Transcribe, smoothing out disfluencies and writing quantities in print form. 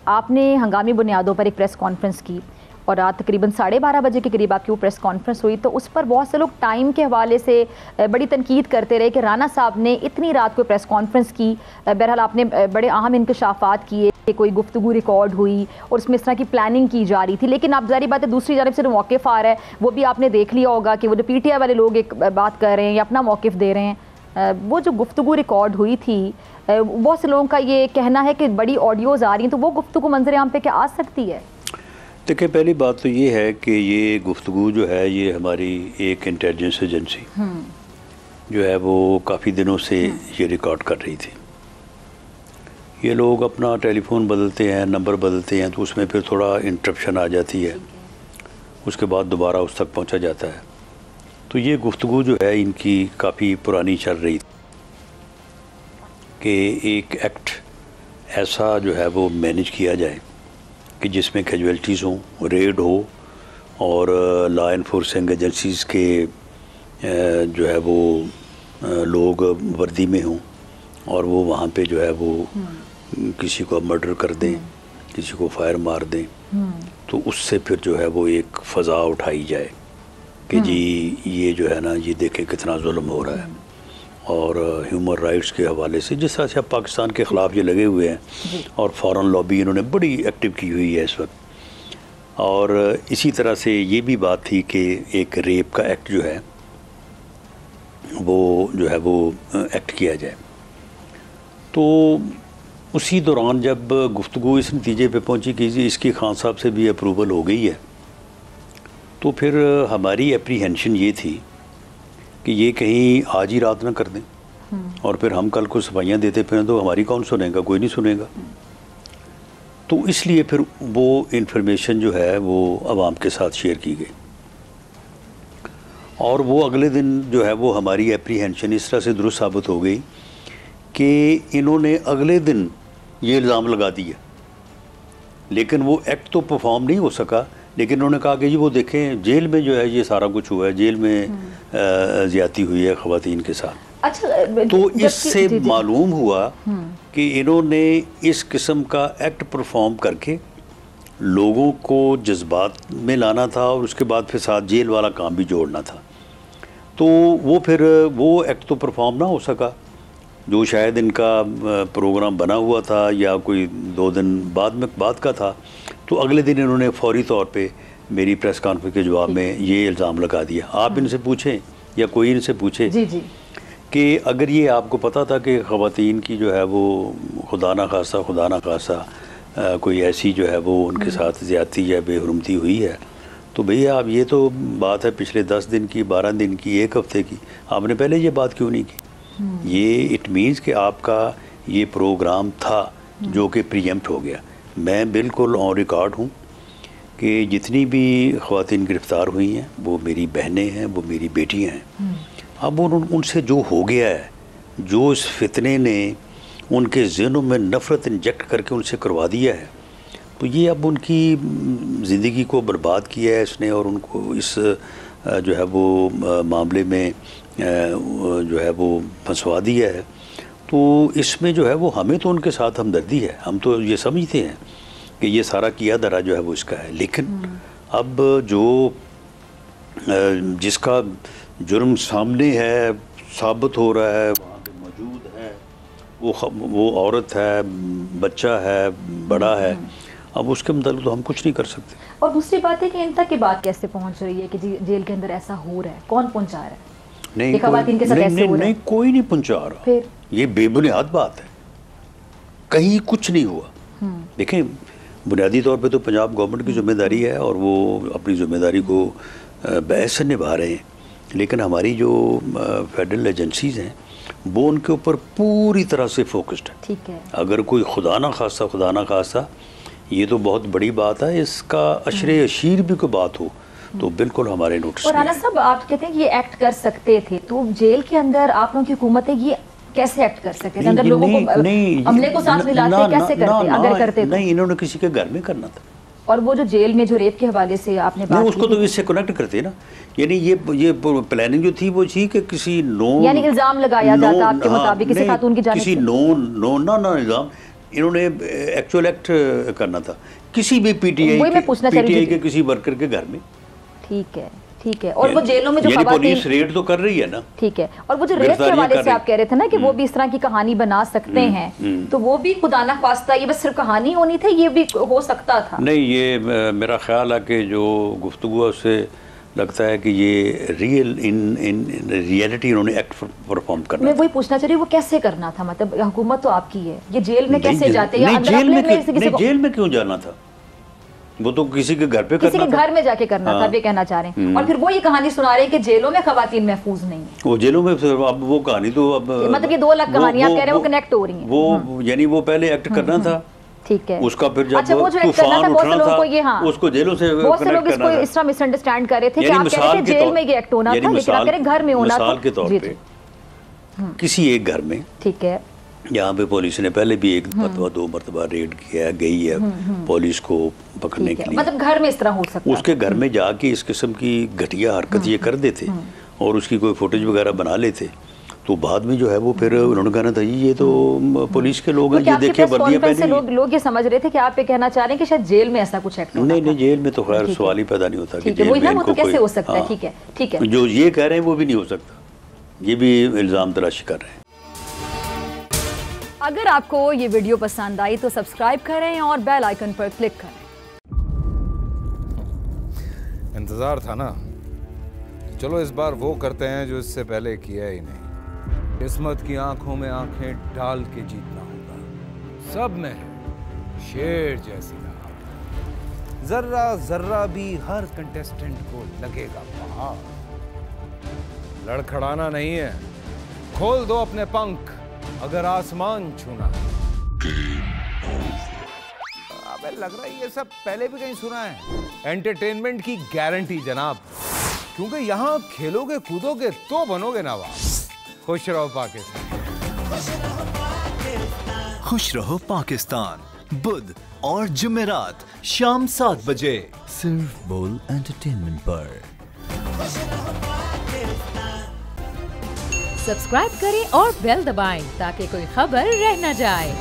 آپ نے ہنگامی بنیادوں پر ایک پریس کانفرنس کی اور رات تقریباً 12:30 بجے کے قریب آپ کی وہ پریس کانفرنس ہوئی، تو اس پر بہت سے لوگ ٹائم کے حوالے سے بڑی تنقید کرتے رہے کہ رانا صاحب نے اتنی رات کو پریس کانفرنس کی. بہرحال آپ نے بڑے اہم انکشافات کیے کہ کوئی گفتگو ریکارڈ ہوئی اور اس میں اس طرح کی پلاننگ کی جا رہی تھی، لیکن اب ظاہری بات ہے دوسری جانب سے جو موقف آ رہا ہے وہ بھی آپ نے دیکھ لیا ہوگا کہ وہ جو پی ٹی آئی والے لوگ ایک بات کر رہے ہیں یا اپنا موقف دے رہے ہیں. وہ جو گفتگو ریکارڈ ہوئی تھی، بہت سے لوگوں کا یہ کہنا ہے کہ بڑی آڈیوز آ رہی ہیں، تو وہ گفتگو منظر عام پہ کیا آ سکتی ہے؟ دیکھیں، پہلی بات تو یہ ہے کہ یہ گفتگو جو ہے یہ ہماری ایک انٹیلیجنس ایجنسی جو ہے وہ کافی دنوں سے یہ ریکارڈ کر رہی تھی. یہ لوگ اپنا ٹیلی فون بدلتے ہیں، نمبر بدلتے ہیں، تو اس میں پھر تھوڑا انٹرپشن آ جاتی ہے، اس کے بعد دوبارہ اس تک پہنچا جاتا ہے. تو یہ گفتگو جو ہے ان کی کافی پرانی چل رہی تھی کہ ایک ایکٹ ایسا جو ہے وہ مینیج کیا جائے کہ جس میں کیجویلٹیز ہوں، ریڈ ہو، اور لا انفورسنگ ایجنسیز کے جو ہے وہ لوگ وردی میں ہوں اور وہ وہاں پہ جو ہے وہ کسی کو مرڈر کر دیں، کسی کو فائر مار دیں. تو اس سے پھر جو ہے وہ ایک فضا اٹھائی جائے کہ جی یہ جو ہے نا یہ دیکھیں کتنا ظلم ہو رہا ہے. اور ہیومن رائٹس کے حوالے سے جس طرح سے اب پاکستان کے خلاف یہ لگے ہوئے ہیں اور فارن لابی انہوں نے بڑی ایکٹیو کی ہوئی ہے اس وقت. اور اسی طرح سے یہ بھی بات تھی کہ ایک ریپ کا ایکٹ جو ہے وہ ایکٹ کیا جائے. تو اسی دوران جب گفتگو اس نتیجے پہ پہنچی کہ اس کی خان صاحب سے بھی اپروول ہو گئی ہے، تو پھر ہماری اپریہنشن یہ تھی کہ یہ کہیں آج ہی رات نہ کر دیں اور پھر ہم کل کو صفائیاں دیتے پھریں تو ہماری کون سنے گا؟ کوئی نہیں سنے گا. تو اس لیے پھر وہ انفارمیشن جو ہے وہ عوام کے ساتھ شیئر کی گئی، اور وہ اگلے دن جو ہے وہ ہماری اپریہنشن اس طرح سے درست ثابت ہو گئی کہ انہوں نے اگلے دن یہ الزام لگا دیا، لیکن وہ ایکٹ تو پرفارم نہیں ہو سکا. لیکن انہوں نے کہا کہ جی وہ دیکھیں جیل میں جو ہے یہ سارا کچھ ہوا ہے، جیل میں زیادتی ہوئی ہے خواتین کے ساتھ. تو اس سے معلوم ہوا کہ انہوں نے اس قسم کا ایکٹ پرفارم کر کے لوگوں کو جذبات میں لانا تھا اور اس کے بعد پھر ساتھ جیل والا کام بھی جوڑنا تھا. تو وہ پھر وہ ایکٹ تو پرفارم نہ ہو سکا جو شاید ان کا پروگرام بنا ہوا تھا یا کوئی 2 دن بعد کا تھا. تو اگلے دن انہوں نے فوری طور پہ میری پریس کانفرنس کے جواب میں یہ الزام لگا دیا. آپ ان سے پوچھیں یا کوئی ان سے پوچھے کہ اگر یہ آپ کو پتہ تھا کہ خواتین کی جو ہے وہ خدا نخواستہ کوئی ایسی جو ہے وہ ان کے ساتھ زیادتی یا بے حرمتی ہوئی ہے، تو بھئی آپ یہ تو بات ہے پچھلے 10 دن کی، 12 دن کی، 1 ہفتے کی، آپ نے پہلے یہ بات کیوں نہیں کی؟ یہ اٹ مینس کہ آپ کا یہ پروگرام تھا جو کہ پریمپٹ ہو گیا. میں بالکل آن ریکارڈ ہوں کہ جتنی بھی خواتین گرفتار ہوئی ہیں وہ میری بہنیں ہیں، وہ میری بیٹیاں ہیں. اب ان سے جو ہو گیا ہے، جو اس فتنے نے ان کے ذہنوں میں نفرت انجیکٹ کر کے ان سے کروا دیا ہے، تو یہ اب ان کی زندگی کو برباد کیا ہے اس نے، اور ان کو اس جو ہے وہ معاملے میں جو ہے وہ پھنسوا دیا ہے. تو اس میں جو ہے وہ ہمیں تو ان کے ساتھ ہمدردی ہے، ہم تو یہ سمجھتے ہیں کہ یہ سارا کیا دھرا جو ہے وہ اس کا ہے. لیکن اب جو جس کا جرم سامنے ہے، ثابت ہو رہا ہے، وہاں پہ موجود ہے، وہ عورت ہے، بچہ ہے، بڑا ہے، اب اس کے متعلق تو ہم کچھ نہیں کر سکتے. اور دوسری بات ہے کہ ان تک یہ بات کیسے پہنچ رہی ہے کہ جیل کے اندر ایسا ہو رہا ہے؟ کون پہنچا رہا ہے؟ نہیں کوئی نہیں پہنچا رہا. پھر یہ بے بنیاد بات ہے، کہیں کچھ نہیں ہوا. دیکھیں، بنیادی طور پہ تو پنجاب گورنمنٹ کی ذمہ داری ہے اور وہ اپنی ذمہ داری کو بحث نبھا رہے ہیں، لیکن ہماری جو فیڈرل ایجنسیز ہیں وہ ان کے اوپر پوری طرح سے فوکسڈ ہے. ٹھیک ہے، اگر کوئی خدا نہ خواستہ یہ تو بہت بڑی بات ہے، اس کا عشر اشیر بھی کوئی بات ہو تو بالکل ہمارے نوٹس. اور رانا صاحب آپ کہتے ہیں کہ یہ ایکٹ کر سکتے تھے، تو جیل کے اندر آپ لوگوں کی حکومت ہے یہ کیسے ایکٹ کر سکتے تھے؟ اندر لوگوں کو عملے کو ساتھ ملاتے کیسے کرتے اگر کرتے تو؟ نہیں، انہوں نے کسی کے گھر میں کرنا تھا. اور وہ جو جیل میں جو ریپ کے حوالے سے آپ نے بات کی، اس کو تو اس سے کنیکٹ کرتے نا. یعنی یہ پلاننگ جو تھی وہ تھی کہ کسی یعنی الزام لگایا جاتا آپ کے مطابق کسی خاتون کی جانب سے، کسی نہ الزام انہوں نے ایکچوئل ایکٹ کرنا تھا کسی بھی پی ٹی آئی کے کسی ورکر کے گھر میں. ٹھیک ہے ٹھیک ہے. اور وہ جیلوں میں جو خواتین پولیس ریڈ تو کر رہی ہے نا. ٹھیک ہے. اور وہ جو ریڈ کے حوالے سے آپ کہہ رہے تھے نا کہ وہ بھی اس طرح کی کہانی بنا سکتے ہیں, تو وہ بھی خدا نہ خواستہ یہ بس صرف کہانی ہونی تھی, یہ بھی ہو سکتا تھا؟ نہیں, یہ میرا خیال ہے کہ جو گفتگو اس سے لگتا ہے کہ یہ ریئلٹی انہوں نے ایکٹ پرفارم کرنا. میں وہی پوچھنا چاہ رہی ہوں وہ کیسے کرنا تھا, مطلب حکومت تو آپ کی ہے, یہ جیل میں کیسے جاتے ہیں؟ جیل میں کیوں جانا تھا, وہ تو کسی کے گھر پہ کرنا تھا, کسی کے گھر میں جا کے کرنا تھا, یہ کہنا چاہ رہے ہیں. اور پھر وہ یہ کہانی سنا رہے ہیں کہ جیلوں میں خواتین محفوظ نہیں ہیں. وہ جیلوں میں اب وہ کہانی تو اب مطلب یہ 2 الگ کہانیاں آپ کہہ رہے ہیں وہ کنیکٹ ہو رہی ہیں. وہ یعنی وہ پہلے ایکٹ کرنا تھا, ٹھیک ہے, اس کا پھر جب طوفان اٹھنا تھا اس کو جیلوں سے بہت سے لوگ اس کو اس طرح مس انڈرسٹینڈ کر رہے تھے کہ آپ کہہ رہے تھے جیل میں یہ ایکٹ ہونا تھا, لیکن آپ کہہ رہے گھر میں ہونا تھا. مثال کے طور پہ کسی ایک گھر میں, ٹھیک ہے, یہاں پہ پولیس نے پہلے بھی 1 مرتبہ 2 مرتبہ ریڈ کیا گئی ہے پولیس کو پکڑنے کے لیے, مطلب گھر میں اس طرح ہو سکتا ہے. اس کے گھر میں جا کے اس قسم کی گھٹیا حرکت یہ کر دیتے اور اس کی کوئی فوٹیج وغیرہ بنا لیتے, تو بعد میں جو ہے وہ پھر انہوں نے کہنا تھا یہ تو پولیس کے لوگ ہیں, یہ دیکھیں وردیاں پہنی. لوگ یہ سمجھ رہے تھے کہ آپ یہ کہنا چاہ رہے ہیں کہ شاید جیل میں ایسا کچھ ایکٹ ہوتا ہے. نہیں, جیل میں تو خیر سوال ہی پیدا نہیں ہوتا کہ جیل میں ان کو کیسے ہو سکتا ہے. ٹھیک ہے ٹھیک ہے, جو یہ کہہ رہے ہیں وہ بھی نہیں ہو سکتا, یہ بھی الزام تراشی کر رہے ہیں. اگر آپ کو یہ ویڈیو پسند آئی تو سبسکرائب کریں اور بیل آئیکن پر کلک کریں. انتظار تھا نا, چلو اس بار وہ کرتے ہیں جو اس سے پہلے کیا ہی نہیں. قسمت کی آنکھوں میں آنکھیں ڈال کے جیتنا ہوگا. سب میں شیر جیسی رہا, ذرہ ذرہ بھی ہر کنٹیسٹنٹ کو لگے گا پہاڑ. لڑکھڑانا نہیں ہے, کھول دو اپنے پنکھ اگر آسمان چھونا ہے. ابے لگ رہا ہے یہ سب پہلے بھی کہیں سنا ہے. انٹرٹینمنٹ کی گارنٹی جناب, کیونکہ یہاں کھیلو گے کودو گے تو بنو گے نواب. خوش رہو پاکستان. خوش رہو پاکستان, بدھ اور جمعرات شام 7 بجے صرف بول انٹرٹینمنٹ پر. سبسکرائب کریں اور بیل دبائیں تاکہ کوئی خبر رہ نہ جائے.